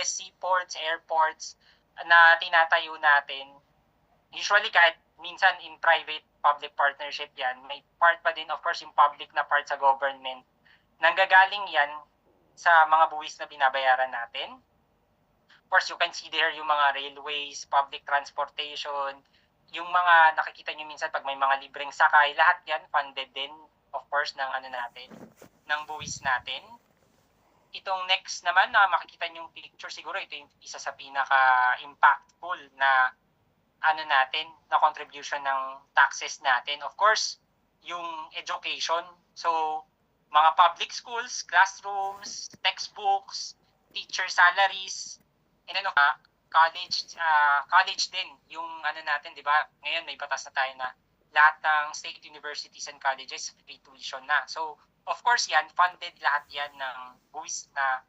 beaches, seaports, airports na tinatayo natin. Usually kahit minsan in private-public partnership yan, may part pa din of course yung public na part sa government. Nanggagaling yan sa mga buwis na binabayaran natin. Of course, you can see there yung mga railways, public transportation, yung mga nakikita nyo minsan pag may mga libreng sakay, lahat yan funded din, of course, ng natin, ng buwis natin. Itong next naman na makikita nyo yung picture, siguro ito yung isa sa pinaka-impactful na natin, na contribution ng taxes natin. Of course, yung education. So, mga public schools, classrooms, textbooks, teacher salaries, and then college din yung natin, di ba? Ngayon may batas na tayo na lahat ng state universities and colleges free tuition na. So, of course yan, funded lahat yan ng buwis na